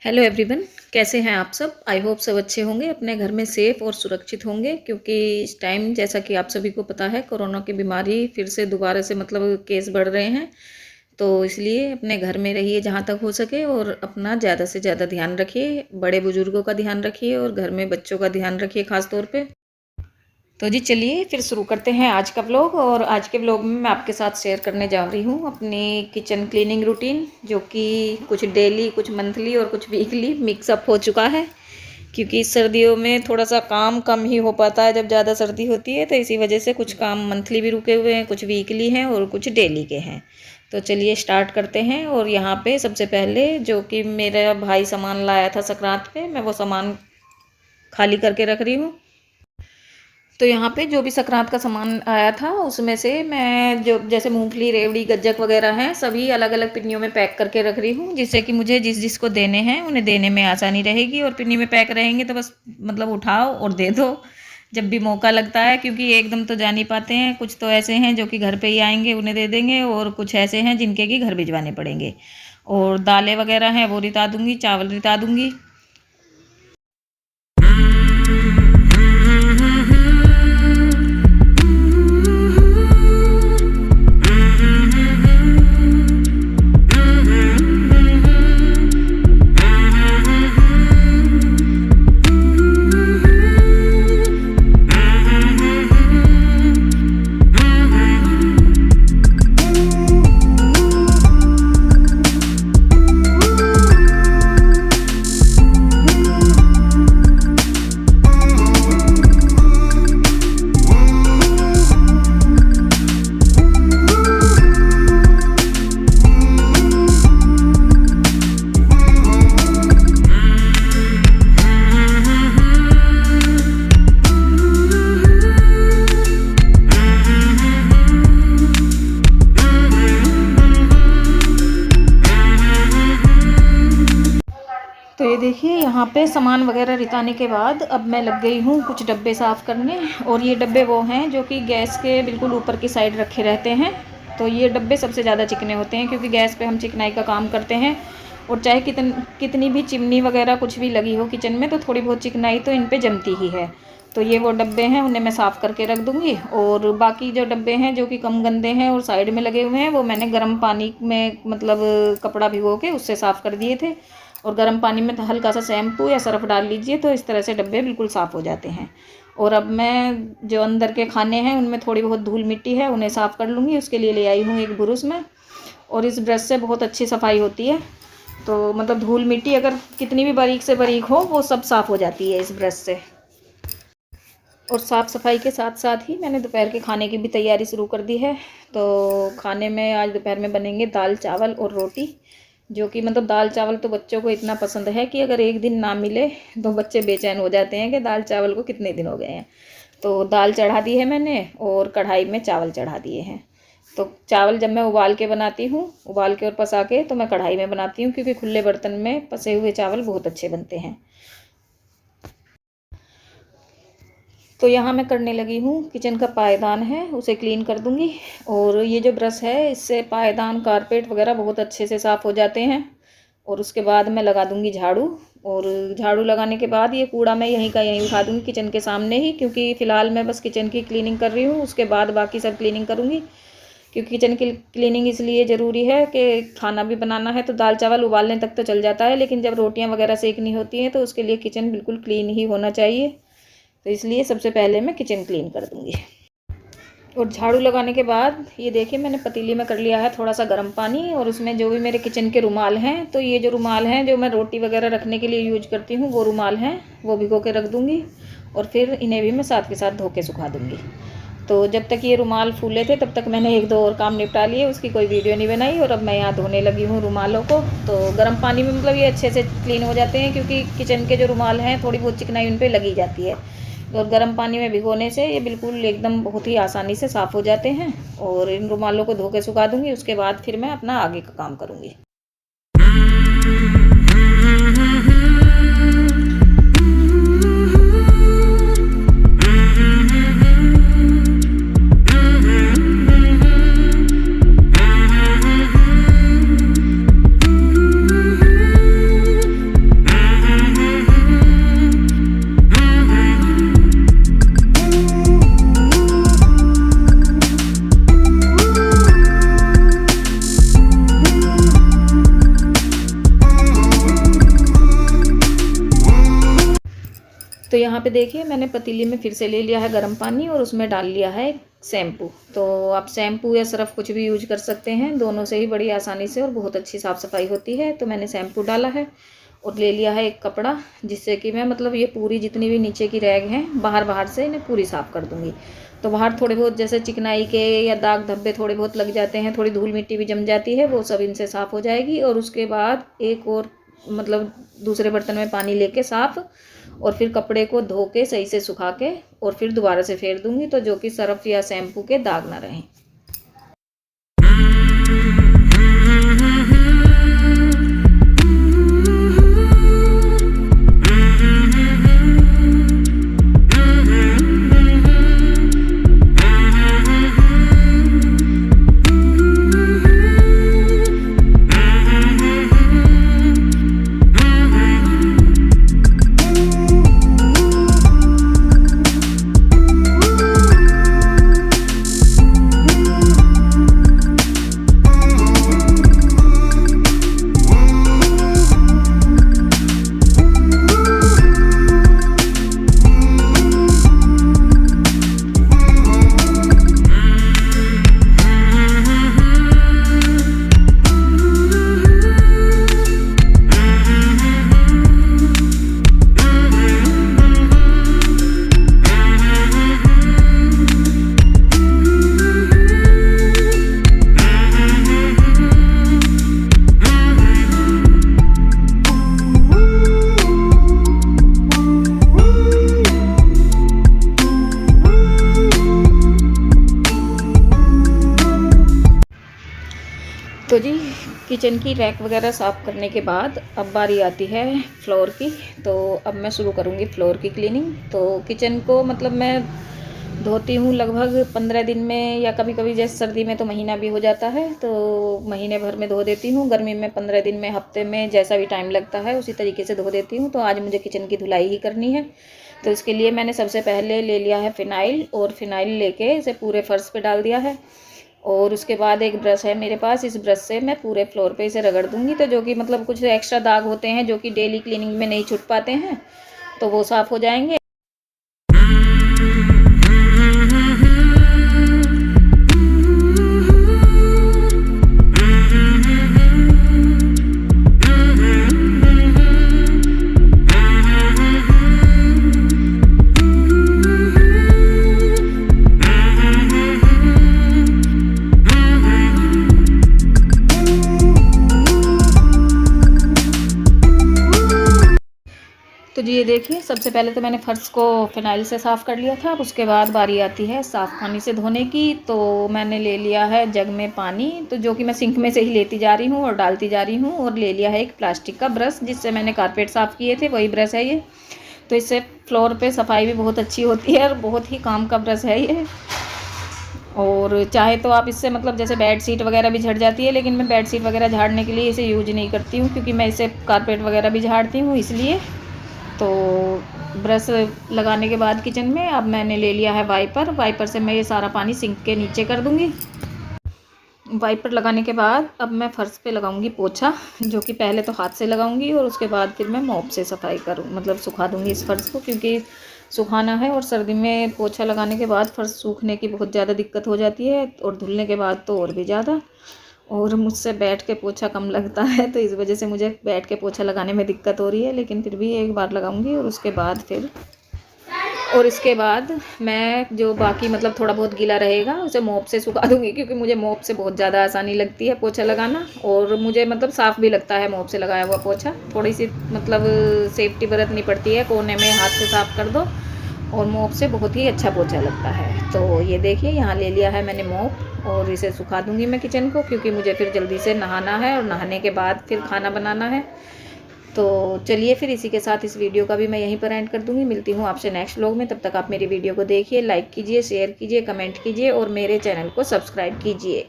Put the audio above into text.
Hello everyone. कैसे हैं आप सब? आई होप सब अच्छे होंगे, अपने घर में सेफ़ और सुरक्षित होंगे, क्योंकि इस टाइम जैसा कि आप सभी को पता है कोरोना की बीमारी फिर से दोबारा से केस बढ़ रहे हैं। तो इसलिए अपने घर में रहिए जहाँ तक हो सके और अपना ज़्यादा से ज़्यादा ध्यान रखिए, बड़े बुजुर्गों का ध्यान रखिए और घर में बच्चों का ध्यान रखिए ख़ास तौर पे। तो जी चलिए फिर शुरू करते हैं आज का व्लॉग। और आज के व्लॉग में मैं आपके साथ शेयर करने जा रही हूँ अपनी किचन क्लीनिंग रूटीन, जो कि कुछ डेली, कुछ मंथली और कुछ वीकली मिक्सअप हो चुका है, क्योंकि इस सर्दियों में थोड़ा सा काम कम ही हो पाता है जब ज़्यादा सर्दी होती है। तो इसी वजह से कुछ काम मंथली भी रुके हुए हैं, कुछ वीकली हैं और कुछ डेली के हैं। तो चलिए स्टार्ट करते हैं। और यहाँ पे सबसे पहले जो कि मेरा भाई सामान लाया था संक्रांत पे, मैं वो सामान खाली करके रख रही हूँ। तो यहाँ पे जो भी संक्रांत का सामान आया था उसमें से मैं जो जैसे मूंगफली, रेवड़ी, गज्जक वगैरह हैं सभी अलग अलग पिन्नियों में पैक करके रख रही हूँ, जिससे कि मुझे जिस जिसको देने हैं उन्हें देने में आसानी रहेगी। और पिन्नी में पैक रहेंगे तो बस उठाओ और दे दो जब भी मौका लगता है, क्योंकि एकदम तो जा नहीं पाते हैं। कुछ तो ऐसे हैं जो कि घर पे ही आएंगे, उन्हें दे देंगे, और कुछ ऐसे हैं जिनके कि घर भिजवाने पड़ेंगे। और दालें वगैरह हैं वो रिता दूँगी, चावल रिता दूँगी। तो ये देखिए यहाँ पे सामान वगैरह रिताने के बाद अब मैं लग गई हूँ कुछ डब्बे साफ़ करने। और ये डब्बे वो हैं जो कि गैस के बिल्कुल ऊपर की साइड रखे रहते हैं। तो ये डब्बे सबसे ज़्यादा चिकने होते हैं, क्योंकि गैस पे हम चिकनाई का काम करते हैं। और चाहे कितनी भी चिमनी वगैरह कुछ भी लगी हो किचन में, तो थोड़ी बहुत चिकनाई तो इन पर जमती ही है। तो ये वो डब्बे हैं, उन्हें मैं साफ़ करके रख दूँगी। और बाकी जो डब्बे हैं जो कि कम गंदे हैं और साइड में लगे हुए हैं, वो मैंने गर्म पानी में कपड़ा भिगो के उससे साफ़ कर दिए थे। और गर्म पानी में हल्का सा शैम्पू या सर्फ डाल लीजिए, तो इस तरह से डब्बे बिल्कुल साफ़ हो जाते हैं। और अब मैं जो अंदर के खाने हैं उनमें थोड़ी बहुत धूल मिट्टी है, उन्हें साफ़ कर लूँगी। उसके लिए ले आई हूँ एक ब्रश में, और इस ब्रश से बहुत अच्छी सफाई होती है। तो धूल मिट्टी अगर कितनी भी बारीक से बारीक हो, वो सब साफ़ हो जाती है इस ब्रश से। और साफ़ सफाई के साथ साथ ही मैंने दोपहर के खाने की भी तैयारी शुरू कर दी है। तो खाने में आज दोपहर में बनेंगे दाल चावल और रोटी, जो कि दाल चावल तो बच्चों को इतना पसंद है कि अगर एक दिन ना मिले तो बच्चे बेचैन हो जाते हैं कि दाल चावल को कितने दिन हो गए हैं। तो दाल चढ़ा दी है मैंने और कढ़ाई में चावल चढ़ा दिए हैं। तो चावल जब मैं उबाल के बनाती हूँ, उबाल के और पसा के, तो मैं कढ़ाई में बनाती हूँ, क्योंकि खुले बर्तन में पसे हुए चावल बहुत अच्छे बनते हैं। तो यहाँ मैं करने लगी हूँ, किचन का पायदान है उसे क्लीन कर दूँगी। और ये जो ब्रश है इससे पायदान, कारपेट वगैरह बहुत अच्छे से साफ़ हो जाते हैं। और उसके बाद मैं लगा दूँगी झाड़ू। और झाड़ू लगाने के बाद ये कूड़ा मैं यहीं का यहीं उठा दूँगी किचन के सामने ही, क्योंकि फ़िलहाल मैं बस किचन की क्लीनिंग कर रही हूँ। उसके बाद बाकी सब क्लीनिंग करूँगी, क्योंकि किचन की क्लीनिंग इसलिए ज़रूरी है कि खाना भी बनाना है तो दाल चावल उबालने तक तो चल जाता है, लेकिन जब रोटियाँ वगैरह सेकनी होती हैं तो उसके लिए किचन बिल्कुल क्लीन ही होना चाहिए। तो इसलिए सबसे पहले मैं किचन क्लीन कर दूँगी। और झाड़ू लगाने के बाद ये देखिए मैंने पतीली में कर लिया है थोड़ा सा गर्म पानी, और उसमें जो भी मेरे किचन के रुमाल हैं, तो ये जो रुमाल हैं जो मैं रोटी वगैरह रखने के लिए यूज करती हूँ, वो रुमाल हैं, वो भिगो के रख दूँगी। और फिर इन्हें भी मैं साथ के साथ धो के सुखा दूँगी। तो जब तक ये रुमाल फूले थे तब तक मैंने एक दो और काम निपटा लिए, उसकी कोई वीडियो नहीं बनाई। और अब मैं यहाँ धोने लगी हूँ रुमालों को। तो गर्म पानी में ये अच्छे से क्लीन हो जाते हैं, क्योंकि किचन के जो रुमाल हैं थोड़ी बहुत चिकनाई उन पर लगी जाती है। और गर्म पानी में भिगोने से ये बिल्कुल एकदम बहुत ही आसानी से साफ़ हो जाते हैं। और इन रुमालों को धो के सुखा दूँगी, उसके बाद फिर मैं अपना आगे का काम करूँगी। तो यहाँ पे देखिए मैंने पतीली में फिर से ले लिया है गर्म पानी और उसमें डाल लिया है शैम्पू। तो आप शैम्पू या सर्फ कुछ भी यूज कर सकते हैं, दोनों से ही बड़ी आसानी से और बहुत अच्छी साफ़ सफाई होती है। तो मैंने शैम्पू डाला है और ले लिया है एक कपड़ा, जिससे कि मैं मतलब ये पूरी जितनी भी नीचे की रैग हैं बाहर से इन्हें पूरी साफ़ कर दूँगी। तो बाहर थोड़े बहुत जैसे चिकनाई के या दाग धब्बे थोड़े बहुत लग जाते हैं, थोड़ी धूल मिट्टी भी जम जाती है, वो सब इनसे साफ़ हो जाएगी। और उसके बाद एक और मतलब दूसरे बर्तन में पानी लेके साफ़, और फिर कपड़े को धो के सही से सुखा के और फिर दोबारा से फेर दूँगी, तो जो कि सर्फ या शैम्पू के दाग ना रहें। तो जी किचन की रैक वगैरह साफ़ करने के बाद अब बारी आती है फ्लोर की। तो अब मैं शुरू करूँगी फ्लोर की क्लीनिंग। तो किचन को मतलब मैं धोती हूँ लगभग 15 दिन में, या कभी कभी जैसे सर्दी में तो महीना भी हो जाता है, तो महीने भर में धो देती हूँ। गर्मी में 15 दिन में, हफ्ते में, जैसा भी टाइम लगता है उसी तरीके से धो देती हूँ। तो आज मुझे किचन की धुलाई ही करनी है। तो इसके लिए मैंने सबसे पहले ले लिया है फ़िनाइल, और फ़िनाइल लेके इसे पूरे फर्श पे डाल दिया है। और उसके बाद एक ब्रश है मेरे पास, इस ब्रश से मैं पूरे फ्लोर पे इसे रगड़ दूंगी। तो जो कि मतलब कुछ एक्स्ट्रा दाग होते हैं जो कि डेली क्लीनिंग में नहीं छूट पाते हैं, तो वो साफ़ हो जाएंगे। तो जी ये देखिए, सबसे पहले तो मैंने फ़र्श को फ़िनाइल से साफ़ कर लिया था। अब उसके बाद बारी आती है साफ़ पानी से धोने की। तो मैंने ले लिया है जग में पानी, तो जो कि मैं सिंक में से ही लेती जा रही हूँ और डालती जा रही हूँ। और ले लिया है एक प्लास्टिक का ब्रश, जिससे मैंने कारपेट साफ़ किए थे, वही ब्रश है ये। तो इससे फ्लोर पर सफाई भी बहुत अच्छी होती है और बहुत ही काम का ब्रश है ये। और चाहे तो आप इससे मतलब जैसे बेड शीट वगैरह भी झड़ जाती है, लेकिन मैं बेड शीट वगैरह झाड़ने के लिए इसे यूज नहीं करती हूँ, क्योंकि मैं इसे कारपेट वगैरह भी झाड़ती हूँ इसलिए। तो ब्रश लगाने के बाद किचन में अब मैंने ले लिया है वाइपर से मैं ये सारा पानी सिंक के नीचे कर दूंगी। वाइपर लगाने के बाद अब मैं फ़र्श पे लगाऊंगी पोछा, जो कि पहले तो हाथ से लगाऊंगी और उसके बाद फिर मैं मॉप से सफाई मतलब सुखा दूंगी इस फ़र्श को, क्योंकि सुखाना है। और सर्दी में पोछा लगाने के बाद फ़र्श सूखने की बहुत ज़्यादा दिक्कत हो जाती है, और धुलने के बाद तो और भी ज़्यादा। और मुझसे बैठ के पोछा कम लगता है, तो इस वजह से मुझे बैठ के पोछा लगाने में दिक्कत हो रही है। लेकिन फिर भी एक बार लगाऊंगी और इसके बाद मैं जो बाकी मतलब थोड़ा बहुत गीला रहेगा उसे मॉप से सुखा दूंगी, क्योंकि मुझे मॉप से बहुत ज़्यादा आसानी लगती है पोछा लगाना। और मुझे मतलब साफ़ भी लगता है मॉप से लगाया हुआ पोछा। थोड़ी सी मतलब सेफ्टी बरतनी पड़ती है, कोने में हाथ से साफ़ कर दो, और मॉप से बहुत ही अच्छा पोछा लगता है। तो ये देखिए यहाँ ले लिया है मैंने मॉप, और इसे सुखा दूंगी मैं किचन को, क्योंकि मुझे फिर जल्दी से नहाना है और नहाने के बाद फिर खाना बनाना है। तो चलिए फिर इसी के साथ इस वीडियो का भी मैं यहीं पर एंड कर दूंगी। मिलती हूँ आपसे नेक्स्ट व्लॉग में। तब तक आप मेरी वीडियो को देखिए, लाइक कीजिए, शेयर कीजिए, कमेंट कीजिए और मेरे चैनल को सब्सक्राइब कीजिए।